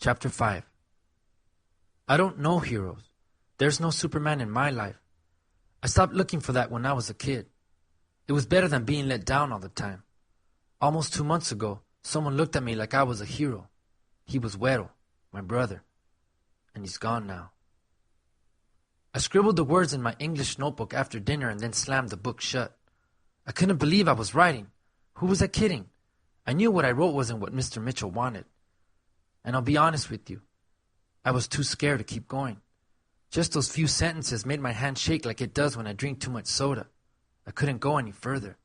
Chapter 5. I don't know heroes. There's no Superman in my life. I stopped looking for that when I was a kid. It was better than being let down all the time. Almost 2 months ago, someone looked at me like I was a hero. He was Güero, my brother. And he's gone now. I scribbled the words in my English notebook after dinner and then slammed the book shut. I couldn't believe I was writing. Who was I kidding? I knew what I wrote wasn't what Mr. Mitchell wanted. And I'll be honest with you, I was too scared to keep going. Just those few sentences made my hand shake like it does when I drink too much soda. I couldn't go any further.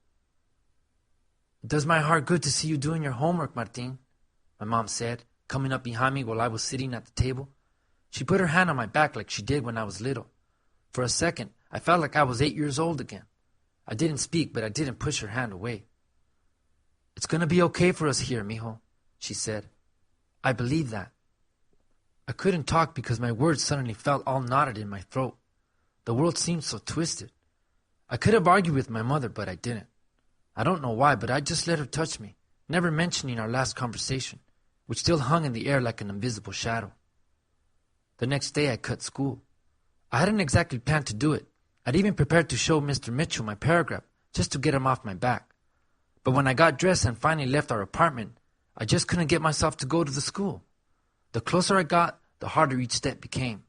It does my heart good to see you doing your homework, Martin, my mom said, coming up behind me while I was sitting at the table. She put her hand on my back like she did when I was little. For a second, I felt like I was 8 years old again. I didn't speak, but I didn't push her hand away. It's going to be okay for us here, mijo, she said. I believe that. I couldn't talk because my words suddenly felt all knotted in my throat. The world seemed so twisted. I could have argued with my mother, but I didn't. I don't know why, but I just let her touch me, never mentioning our last conversation, which still hung in the air like an invisible shadow. The next day I cut school. I hadn't exactly planned to do it. I'd even prepared to show Mr. Mitchell my paragraph, just to get him off my back. But when I got dressed and finally left our apartment, I just couldn't get myself to go to the school. The closer I got, the harder each step became.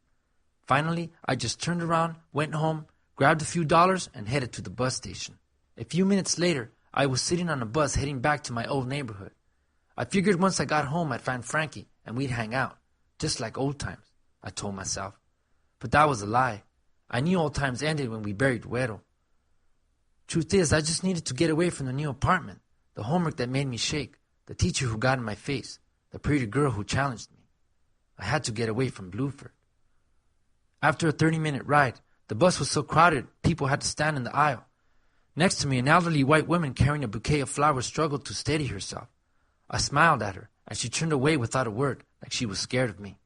Finally, I just turned around, went home, grabbed a few dollars, and headed to the bus station. A few minutes later, I was sitting on a bus heading back to my old neighborhood. I figured once I got home I'd find Frankie and we'd hang out, just like old times, I told myself. But that was a lie. I knew old times ended when we buried Güero. Truth is, I just needed to get away from the new apartment, the homework that made me shake, the teacher who got in my face, the pretty girl who challenged me. I had to get away from Bluford. After a 30-minute ride, the bus was so crowded people had to stand in the aisle. Next to me, an elderly white woman carrying a bouquet of flowers struggled to steady herself. I smiled at her, and she turned away without a word, like she was scared of me.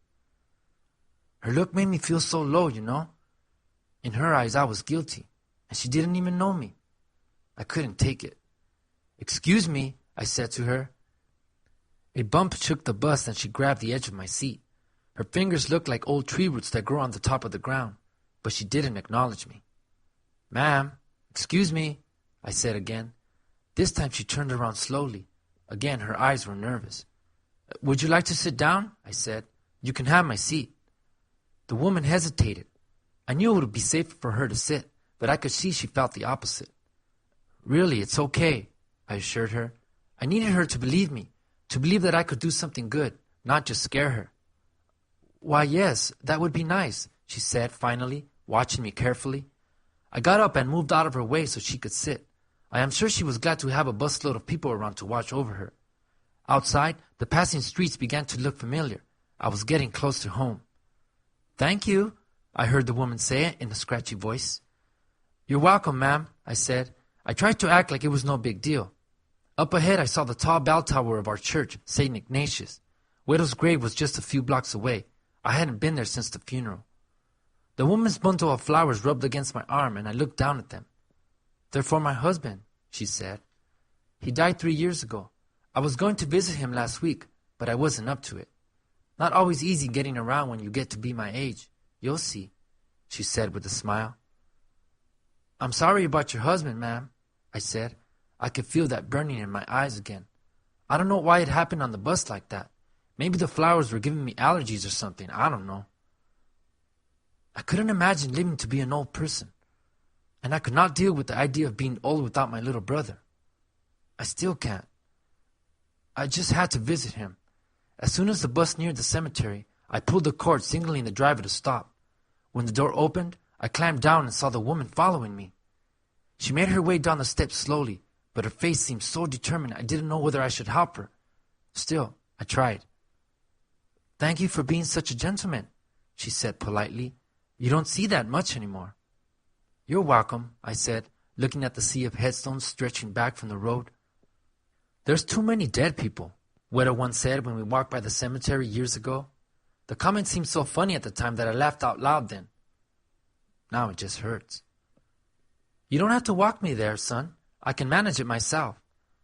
Her look made me feel so low, you know. In her eyes, I was guilty, and she didn't even know me. I couldn't take it. "Excuse me," I said to her. A bump shook the bus, and she grabbed the edge of my seat. Her fingers looked like old tree roots that grow on the top of the ground, but she didn't acknowledge me. "Ma'am, excuse me," I said again. This time she turned around slowly. Again, her eyes were nervous. "Would you like to sit down?" I said. "You can have my seat." The woman hesitated. I knew it would be safer for her to sit, but I could see she felt the opposite. "Really, it's okay," I assured her. I needed her to believe me, to believe that I could do something good, not just scare her. "Why, yes, that would be nice," she said finally, watching me carefully. I got up and moved out of her way so she could sit. I am sure she was glad to have a busload of people around to watch over her. Outside, the passing streets began to look familiar. I was getting close to home. "Thank you," I heard the woman say in a scratchy voice. "You're welcome, ma'am," I said. I tried to act like it was no big deal. Up ahead, I saw the tall bell tower of our church, St. Ignatius. Güero's grave was just a few blocks away. I hadn't been there since the funeral. The woman's bundle of flowers rubbed against my arm, and I looked down at them. "They're for my husband," she said. "He died 3 years ago. I was going to visit him last week, but I wasn't up to it. Not always easy getting around when you get to be my age. You'll see," she said with a smile. "I'm sorry about your husband, ma'am," I said. I could feel that burning in my eyes again. I don't know why it happened on the bus like that. Maybe the flowers were giving me allergies or something. I don't know. I couldn't imagine living to be an old person, and I could not deal with the idea of being old without my little brother. I still can't. I just had to visit him. As soon as the bus neared the cemetery, I pulled the cord, signaling the driver to stop. When the door opened, I climbed down and saw the woman following me. She made her way down the steps slowly, but her face seemed so determined I didn't know whether I should help her. Still, I tried. "Thank you for being such a gentleman," she said politely. "You don't see that much anymore." "You're welcome," I said, looking at the sea of headstones stretching back from the road. "There's too many dead people," Güero once said when we walked by the cemetery years ago. The comment seemed so funny at the time that I laughed out loud then. Now it just hurts. "You don't have to walk me there, son. I can manage it myself,"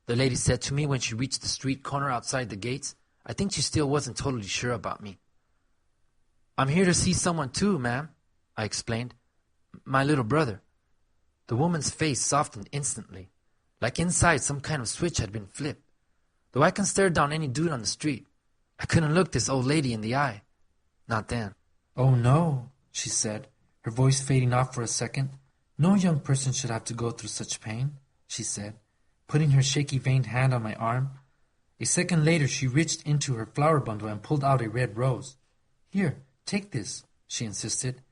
the lady said to me when she reached the street corner outside the gates. I think she still wasn't totally sure about me. I'm here to see someone too, ma'am, I explained. My little brother. The woman's face softened instantly, like inside some kind of switch had been flipped. Though I can stare down any dude on the street, I couldn't look this old lady in the eye. Not then. "Oh no," she said, her voice fading off for a second. "No young person should have to go through such pain," she said, putting her shaky veined hand on my arm. A second later she reached into her flower bundle and pulled out a red rose. "Here, take this," she insisted.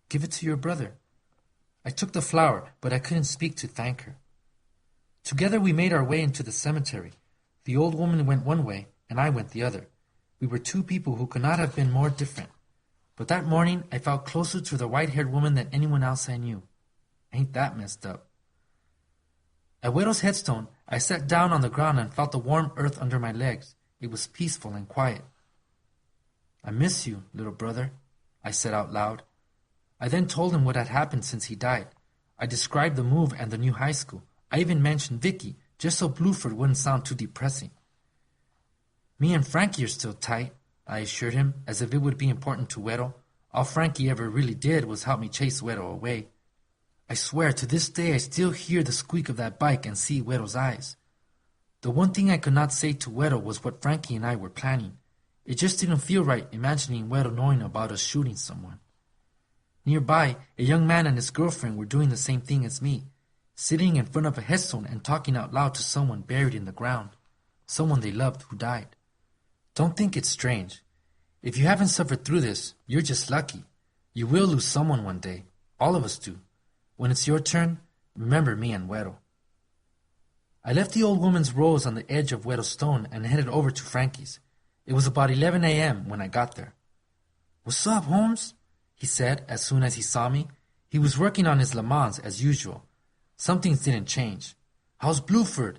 "Give it to your brother." I took the flower, but I couldn't speak to thank her. Together we made our way into the cemetery. The old woman went one way, and I went the other. We were two people who could not have been more different. But that morning I felt closer to the white-haired woman than anyone else I knew. Ain't that messed up? At Güero's headstone, I sat down on the ground and felt the warm earth under my legs. It was peaceful and quiet. "I miss you, little brother," I said out loud. I then told him what had happened since he died. I described the move and the new high school. I even mentioned Vicky, just so Bluford wouldn't sound too depressing. "Me and Frankie are still tight," I assured him, as if it would be important to Güero. All Frankie ever really did was help me chase Güero away. I swear, to this day I still hear the squeak of that bike and see Güero's eyes. The one thing I could not say to Güero was what Frankie and I were planning. It just didn't feel right imagining Güero knowing about us shooting someone. Nearby, a young man and his girlfriend were doing the same thing as me, sitting in front of a headstone and talking out loud to someone buried in the ground, someone they loved who died. Don't think it's strange. If you haven't suffered through this, you're just lucky. You will lose someone one day. All of us do. When it's your turn, remember me and Güero. I left the old woman's rose on the edge of Güero's stone and headed over to Frankie's. It was about 11 a.m. when I got there. "What's up, Holmes?" he said as soon as he saw me. He was working on his Le Mans as usual. Some things didn't change. "How's Bluford?"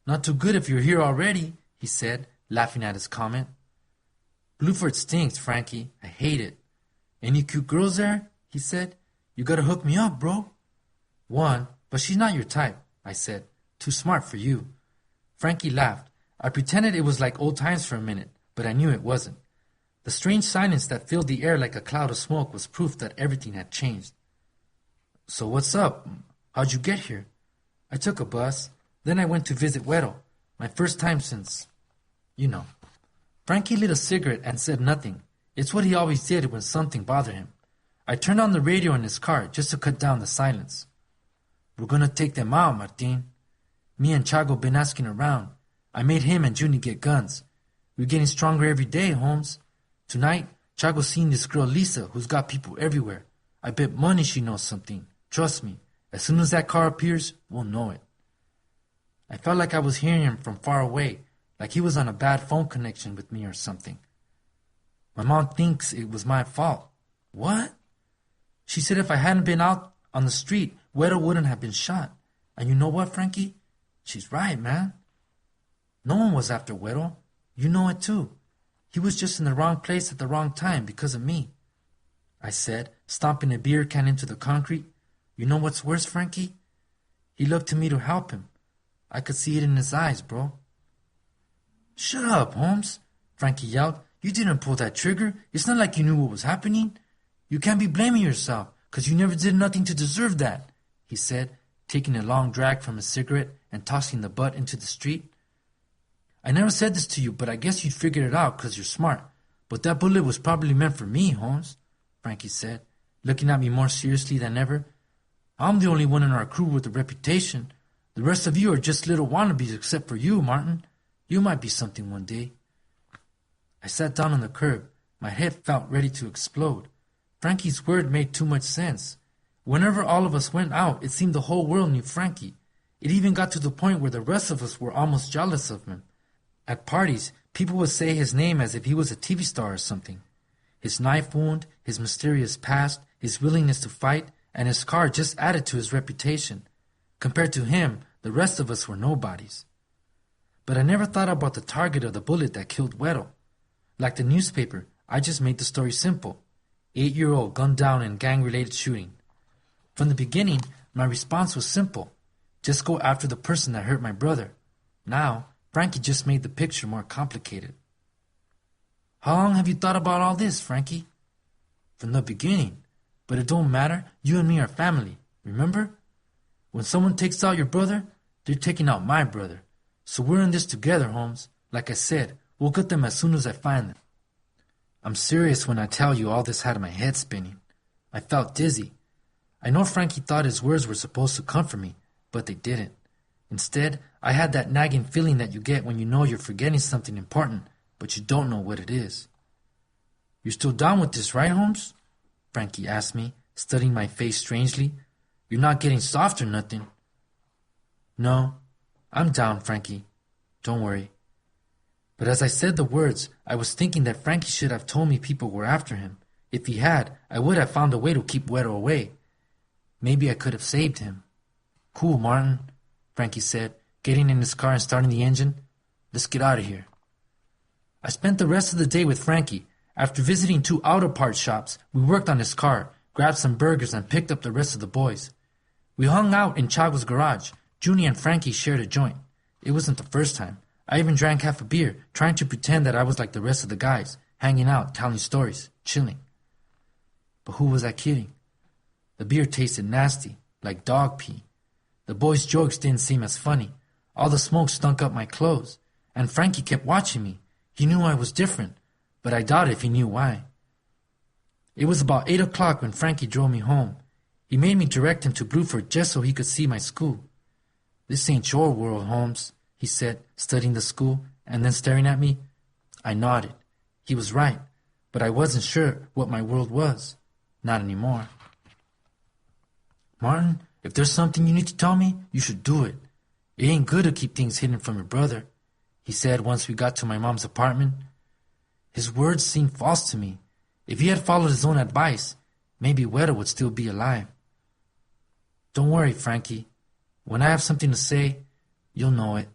"Not too good if you're here already," he said, laughing at his comment. "Bluford stinks, Frankie. I hate it." "Any cute girls there?" he said. "You gotta hook me up, bro." "One, but she's not your type," I said. "Too smart for you." Frankie laughed. I pretended it was like old times for a minute, but I knew it wasn't. The strange silence that filled the air like a cloud of smoke was proof that everything had changed. "So what's up? How'd you get here?" "I took a bus. Then I went to visit Güero. My first time since, you know." Frankie lit a cigarette and said nothing. It's what he always did when something bothered him. I turned on the radio in his car just to cut down the silence. "We're gonna take them out, Martin. Me and Chago been asking around. I made him and Junie get guns. We're getting stronger every day, Holmes. Tonight, Chago's seen this girl Lisa who's got people everywhere. I bet money she knows something. Trust me, as soon as that car appears, we'll know it." I felt like I was hearing him from far away, like he was on a bad phone connection with me or something. "My mom thinks it was my fault." "What?" "She said if I hadn't been out on the street, Güero wouldn't have been shot. And you know what, Frankie? She's right, man. No one was after Güero. You know it too. He was just in the wrong place at the wrong time because of me," I said, stomping a beer can into the concrete. "You know what's worse, Frankie? He looked to me to help him. I could see it in his eyes, bro." "Shut up, Holmes," Frankie yelled. "You didn't pull that trigger. It's not like you knew what was happening. You can't be blaming yourself, 'cause you never did nothing to deserve that," he said, taking a long drag from his cigarette and tossing the butt into the street. "I never said this to you, but I guess you'd figured it out 'cause you're smart. But that bullet was probably meant for me, Holmes," Frankie said, looking at me more seriously than ever. "I'm the only one in our crew with a reputation. The rest of you are just little wannabes except for you, Martin. You might be something one day." I sat down on the curb. My head felt ready to explode. Frankie's word made too much sense. Whenever all of us went out, it seemed the whole world knew Frankie. It even got to the point where the rest of us were almost jealous of him. At parties, people would say his name as if he was a TV star or something. His knife wound, his mysterious past, his willingness to fight, and his car just added to his reputation. Compared to him, the rest of us were nobodies. But I never thought about the target of the bullet that killed Güero. Like the newspaper, I just made the story simple. 8-year-old gunned down in gang-related shooting. From the beginning, my response was simple. Just go after the person that hurt my brother. Now, Frankie just made the picture more complicated. How long have you thought about all this, Frankie? From the beginning. But it don't matter. You and me are family, remember? When someone takes out your brother, they're taking out my brother. So we're in this together, Holmes. Like I said, we'll get them as soon as I find them. I'm serious when I tell you all this had my head spinning. I felt dizzy. I know Frankie thought his words were supposed to comfort me, but they didn't. Instead, I had that nagging feeling that you get when you know you're forgetting something important, but you don't know what it is. You're still down with this, right, Holmes? Frankie asked me, studying my face strangely. You're not getting soft or nothing. No, I'm down, Frankie. Don't worry. But as I said the words, I was thinking that Frankie should have told me people were after him. If he had, I would have found a way to keep Weddle away. Maybe I could have saved him. Cool, Martin, Frankie said, getting in his car and starting the engine. Let's get out of here. I spent the rest of the day with Frankie. After visiting 2 auto parts shops, we worked on his car, grabbed some burgers, and picked up the rest of the boys. We hung out in Chago's garage. Junie and Frankie shared a joint. It wasn't the first time. I even drank half a beer, trying to pretend that I was like the rest of the guys, hanging out, telling stories, chilling. But who was I kidding? The beer tasted nasty, like dog pee. The boys' jokes didn't seem as funny. All the smoke stunk up my clothes. And Frankie kept watching me. He knew I was different, but I doubt if he knew why. It was about 8 o'clock when Frankie drove me home. He made me direct him to Bluford just so he could see my school. This ain't your world, Holmes, he said, studying the school, and then staring at me. I nodded. He was right, but I wasn't sure what my world was. Not anymore. Martin, if there's something you need to tell me, you should do it. It ain't good to keep things hidden from your brother, he said once we got to my mom's apartment. His words seemed false to me. If he had followed his own advice, maybe Weddle would still be alive. Don't worry, Frankie. When I have something to say, you'll know it.